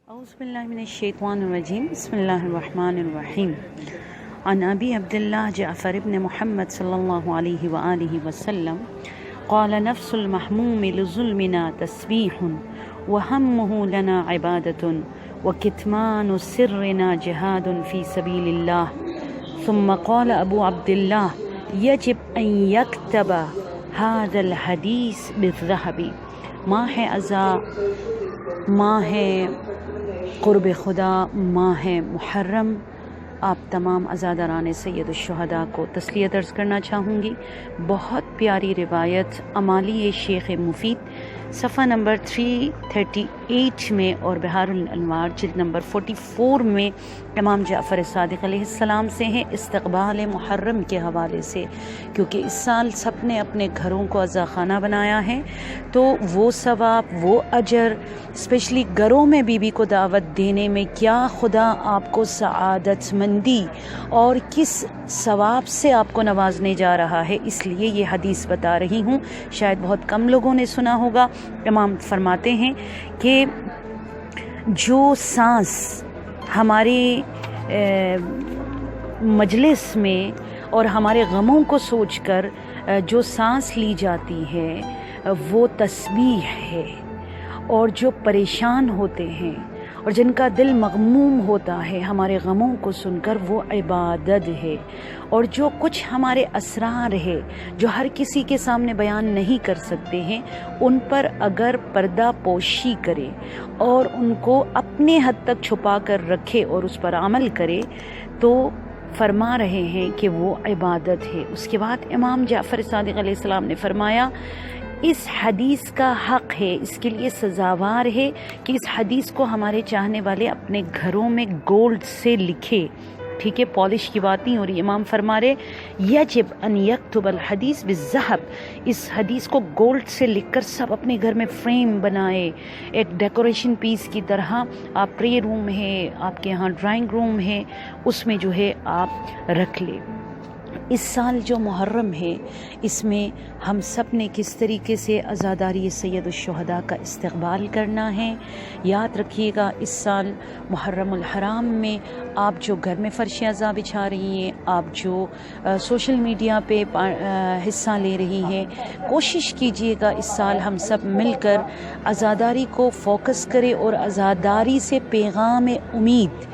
أعوذ بالله من الشيطان الرجيم بسم الله الرحمن الرحيم عن أبي عبد الله جعفر بن محمد صلى الله عليه وآله وسلم قال نفس المحموم لظلمنا تسبيح وهمه لنا عبادة وكتمان سرنا جهاد في سبيل الله ثم قال أبو عبد الله يجب أن يكتب هذا الحديث بالذهب ماہ ازا ماہ قرب خدا ماہ محرم آپ تمام عزاداران سید الشہداء کو تسلیت عرض کرنا چاہوں گی۔ بہت پیاری روایت امالی شیخ مفید صفحہ نمبر 338 میں اور بحار الانوار جلد نمبر 44 میں امام جعفر صادق علیہ السلام سے ہیں، استقبال محرم کے حوالے سے، کیونکہ اس سال سب نے اپنے گھروں کو عزا خانہ بنایا ہے، تو وہ ثواب وہ اجر اسپیشلی گھروں میں بیوی کو دعوت دینے میں کیا خدا آپ کو سعادت مندی اور کس ثواب سے آپ کو نوازنے جا رہا ہے، اس لیے یہ حدیث بتا رہی ہوں، شاید بہت کم لوگوں نے سنا ہوگا۔ امام فرماتے ہیں کہ جو سانس ہمارے مجلس میں اور ہمارے غموں کو سوچ کر جو سانس لی جاتی ہے وہ تسبیح ہے، اور جو پریشان ہوتے ہیں اور جن کا دل مغموم ہوتا ہے ہمارے غموں کو سن کر وہ عبادت ہے، اور جو کچھ ہمارے اسرار ہے جو ہر کسی کے سامنے بیان نہیں کر سکتے ہیں ان پر اگر پردہ پوشی کرے اور ان کو اپنے حد تک چھپا کر رکھے اور اس پر عمل کرے تو فرما رہے ہیں کہ وہ عبادت ہے۔ اس کے بعد امام جعفر صادق علیہ السلام نے فرمایا اس حدیث کا حق ہے، اس کے لیے سزاوار ہے کہ اس حدیث کو ہمارے چاہنے والے اپنے گھروں میں گولڈ سے لکھے، ٹھیک ہے، پالش کی بات نہیں ہو رہی۔ امام فرما رہے یجب ان یکتب الحدیث بالذہب، اس حدیث کو گولڈ سے لکھ کر سب اپنے گھر میں فریم بنائے، ایک ڈیکوریشن پیس کی طرح، آپ پرے روم ہے، آپ کے ہاں ڈرائنگ روم ہے، اس میں جو ہے آپ رکھ لیں۔ اس سال جو محرم ہے اس میں ہم سب نے کس طریقے سے عزاداری سید الشہداء کا استقبال کرنا ہے۔ یاد رکھیے گا اس سال محرم الحرام میں آپ جو گھر میں فرش عزا بچھا رہی ہیں، آپ جو سوشل میڈیا پہ حصہ لے رہی ہیں، کوشش کیجیے گا اس سال ہم سب مل کر عزاداری کو فوکس کریں اور عزاداری سے پیغام امید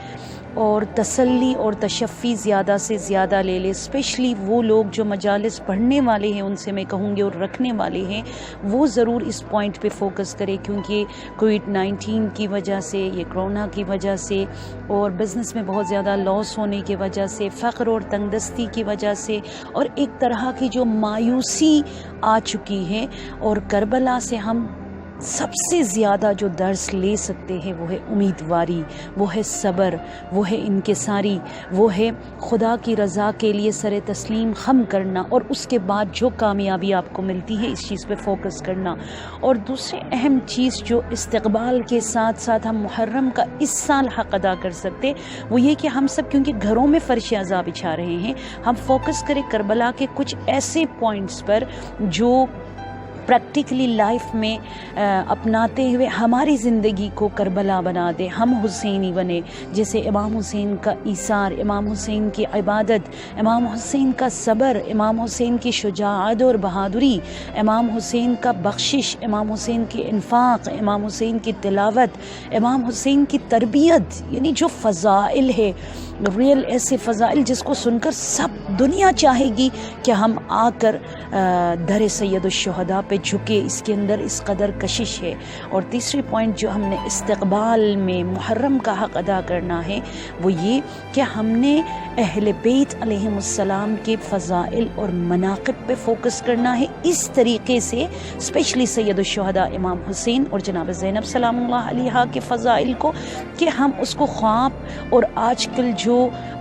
اور تسلی اور تشفی زیادہ سے زیادہ لے لے۔ اسپیشلی وہ لوگ جو مجالس پڑھنے والے ہیں ان سے میں کہوں گی اور رکھنے والے ہیں وہ ضرور اس پوائنٹ پہ فوکس کرے، کیونکہ کووڈ-19 کی وجہ سے، یہ کرونا کی وجہ سے اور بزنس میں بہت زیادہ لاس ہونے کی وجہ سے، فقر اور تنگ دستی کی وجہ سے اور ایک طرح کی جو مایوسی آ چکی ہے، اور کربلا سے ہم سب سے زیادہ جو درس لے سکتے ہیں وہ ہے امیدواری، وہ ہے صبر، وہ ہے انکساری، وہ ہے خدا کی رضا کے لیے سر تسلیم خم کرنا، اور اس کے بعد جو کامیابی آپ کو ملتی ہے اس چیز پہ فوکس کرنا۔ اور دوسری اہم چیز جو استقبال کے ساتھ ساتھ ہم محرم کا اس سال حق ادا کر سکتے وہ یہ کہ ہم سب کیونکہ گھروں میں فرش عزا بچھا رہے ہیں، ہم فوکس کریں کربلا کے کچھ ایسے پوائنٹس پر جو پریکٹیکلی لائف میں اپناتے ہوئے ہماری زندگی کو کربلا بنا دے، ہم حسینی بنے، جیسے امام حسین کا ایثار، امام حسین کی عبادت، امام حسین کا صبر، امام حسین کی شجاعت اور بہادری، امام حسین کا بخشش، امام حسین کی انفاق، امام حسین کی تلاوت، امام حسین کی تربیت، یعنی جو فضائل ہے ریئل، ایسے فضائل جس کو سن کر سب دنیا چاہے گی کہ ہم آ کر در سید الشہداء پہ جھکے، اس کے اندر اس قدر کشش ہے۔ اور تیسری پوائنٹ جو ہم نے استقبال میں محرم کا حق ادا کرنا ہے وہ یہ کہ ہم نے اہل بیت علیہم السلام کے فضائل اور مناقب پہ فوکس کرنا ہے، اس طریقے سے اسپیشلی سید الشہداء امام حسین اور جناب زینب سلام اللہ علیہا کے فضائل کو، کہ ہم اس کو خواب اور آج کل جو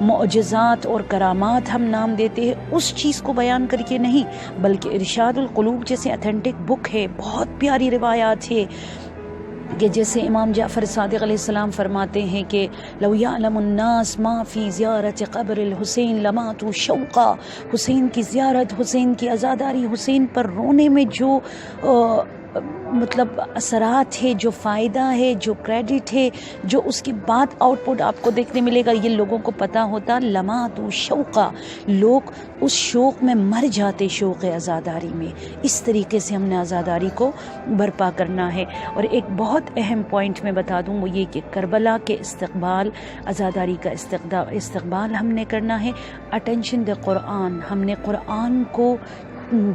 معجزات اور کرامات ہم نام دیتے ہیں اس چیز کو بیان کر کے نہیں، بلکہ ارشاد القلوب جیسے اتھینٹک بک ہے، بہت پیاری روایات ہے کہ جیسے امام جعفر صادق علیہ السلام فرماتے ہیں کہ لو یعلم الناس ما فی زیارت قبر الحسین لماتوا شوقا، حسین کی زیارت، حسین کی عزاداری، حسین پر رونے میں جو مطلب اثرات ہے، جو فائدہ ہے، جو کریڈٹ ہے، جو اس کے بعد آؤٹ پٹ آپ کو دیکھنے ملے گا، یہ لوگوں کو پتہ ہوتا لمات و شوقہ، لوگ اس شوق میں مر جاتے، شوق عزاداری میں۔ اس طریقے سے ہم نے عزاداری کو برپا کرنا ہے۔ اور ایک بہت اہم پوائنٹ میں بتا دوں، وہ یہ کہ کربلا کے استقبال، عزاداری کا استقبال ہم نے کرنا ہے اٹینشن دے قرآن۔ ہم نے قرآن کو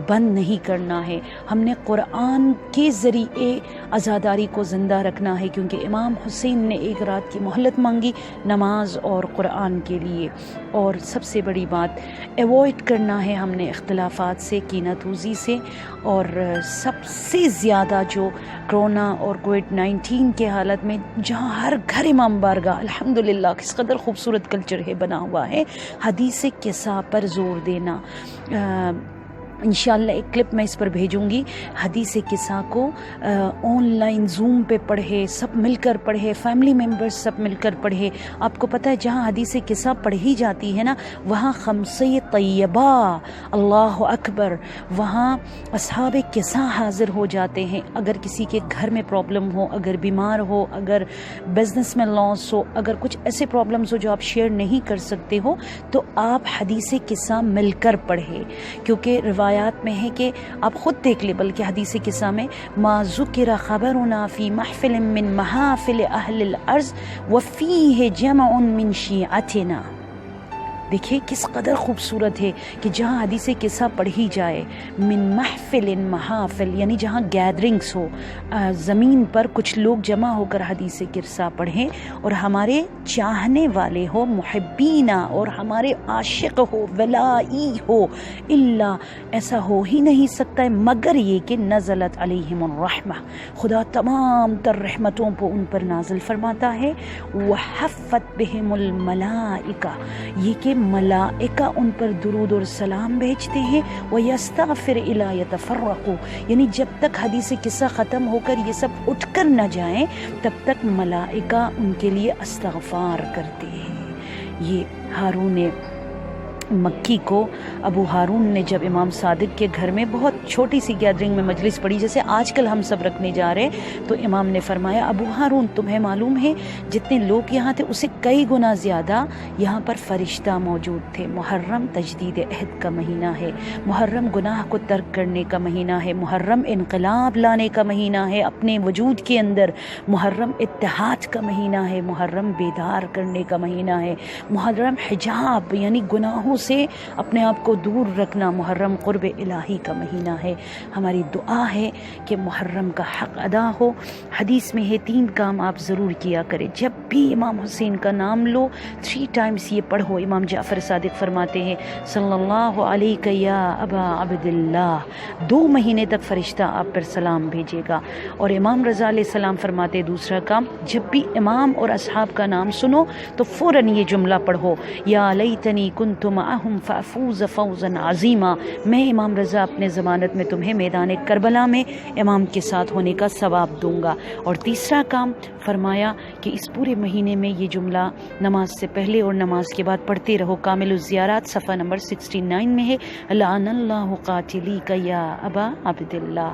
بند نہیں کرنا ہے، ہم نے قرآن کے ذریعے عزاداری کو زندہ رکھنا ہے، کیونکہ امام حسین نے ایک رات کی مہلت مانگی نماز اور قرآن کے لیے۔ اور سب سے بڑی بات ایوائڈ کرنا ہے ہم نے اختلافات سے، کینہ توزی سے، اور سب سے زیادہ جو کرونا اور کووڈ-19 کے حالت میں جہاں ہر گھر امام بارگاہ، الحمدللہ کس قدر خوبصورت کلچر ہے بنا ہوا ہے، حدیث قصہ پر زور دینا۔ انشاءاللہ ایک کلپ میں اس پر بھیجوں گی، حدیث قصہ کو آن لائن زوم پہ پڑھے، سب مل کر پڑھے، فیملی ممبرز سب مل کر پڑھے۔ آپ کو پتہ ہے جہاں حدیث قصہ پڑھی جاتی ہے نا، وہاں خمسہ طیبہ، اللہ اکبر، وہاں اصحاب قصہ حاضر ہو جاتے ہیں۔ اگر کسی کے گھر میں پرابلم ہو، اگر بیمار ہو، اگر بزنس میں لاس ہو، اگر کچھ ایسے پرابلمز ہو جو آپ شیئر نہیں کر سکتے ہو، تو آپ حدیث قصہ مل کر پڑھے، کیونکہ روایات میں ہے کہ آپ خود دیکھ لیں، بلکہ حدیث قصہ میں ما ذکر خبرنا فی محفل من محافل اہل الارض وفیہ جمع من شیعتنا۔ دیکھیں کس قدر خوبصورت ہے کہ جہاں حدیث قصہ پڑھی جائے، من محفل، محافل یعنی جہاں گیدرنگس ہو، زمین پر کچھ لوگ جمع ہو کر حدیث قصہ پڑھیں، اور ہمارے چاہنے والے ہو، محبینہ، اور ہمارے عاشق ہو، ولائی ہو، الا ایسا ہو ہی نہیں سکتا ہے مگر یہ کہ نزلت علیہم الرحمہ، خدا تمام تر رحمتوں کو ان پر نازل فرماتا ہے، وحفت بہم الملائکہ، یہ کہ ملائکہ ان پر درود اور سلام بھیجتے ہیں، وَيَسْتَغْفِرْ إِلَىٰ يَتَفَرَّقُوا، یعنی جب تک حدیث قصہ ختم ہو کر یہ سب اٹھ کر نہ جائیں تب تک ملائکہ ان کے لیے استغفار کرتے ہیں۔ یہ ہارون مکی کو ابو ہارون نے جب امام صادق کے گھر میں بہت چھوٹی سی گیدرنگ میں مجلس پڑھی، جیسے آج کل ہم سب رکھنے جا رہے، تو امام نے فرمایا ابو ہارون تمہیں معلوم ہے جتنے لوگ یہاں تھے اسے کئی گنا زیادہ یہاں پر فرشتہ موجود تھے۔ محرم تجدید عہد کا مہینہ ہے، محرم گناہ کو ترک کرنے کا مہینہ ہے، محرم انقلاب لانے کا مہینہ ہے اپنے وجود کے اندر، محرم اتحاد کا مہینہ ہے، محرم بیدار کرنے کا مہینہ ہے، محرم حجاب یعنی گناہوں سے اپنے آپ کو دور رکھنا، محرم قرب الہی کا مہینہ ہے۔ ہماری دعا ہے کہ محرم کا حق ادا ہو۔ حدیث میں ہے 3 کام آپ ضرور کیا کریں، جب بھی امام حسین کا نام لو 3 ٹائمز یہ پڑھو۔ امام جعفر صادق فرماتے ہیں صلی اللہ علیہ یا ابا عبداللہ، 2 مہینے تک فرشتہ آپ پر سلام بھیجے گا۔ اور امام رضا علیہ السلام فرماتے دوسرا کام، جب بھی امام اور اصحاب کا نام سنو تو فوراً یہ جملہ پڑھو، یا لیتنی کنت معہم فافوز فوزا عظیما، میں امام رضا اپنے ضمانت میں تمہیں میدان کربلا میں امام کے ساتھ ہونے کا ثواب دوں گا۔ اور تیسرا کام فرمایا کہ اس پورے مہینے میں یہ جملہ نماز سے پہلے اور نماز کے بعد پڑھتے رہو۔ کامل الزیارات صفحہ نمبر 69 میں ہے، لعن اللہ قاتلیک یا ابا عبداللہ۔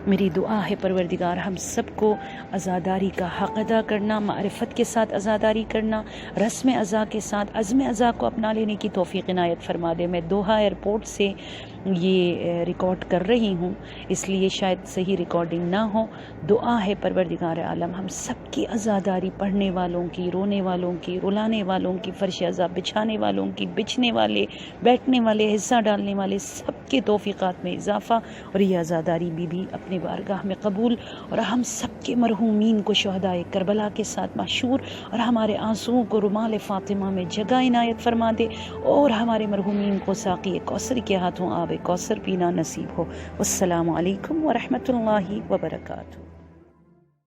میری دعا ہے پروردگار ہم سب کو عزاداری کا حق ادا کرنا، معرفت کے ساتھ عزاداری کرنا، رسم عزا کے ساتھ عزم عزا کو اپنا لینے کی توفیق عنایت فرما دے۔ میں دوحہ ایئرپورٹ سے یہ ریکارڈ کر رہی ہوں، اس لیے شاید صحیح ریکارڈنگ نہ ہو۔ دعا ہے پروردگار عالم ہم سب کی عزاداری، پڑھنے والوں کی، رونے والوں کی، رلانے والوں کی، فرش عزا بچھانے والوں کی، بچھنے والے، بیٹھنے والے، حصہ ڈالنے والے، سب کے توفیقات میں اضافہ، اور یہ عزاداری بھی اپنے بارگاہ میں قبول، اور ہم سب کے مرحومین کو شہدائے کربلا کے ساتھ محشور، اور ہمارے آنسوؤں کو رومال فاطمہ میں جگہ عنایت فرما دے، اور ہمارے مرحومین کو ساقی کوثر کے ہاتھوں آب کوثر پینا نصیب ہو۔ والسلام علیکم ورحمۃ اللہ وبرکاتہ۔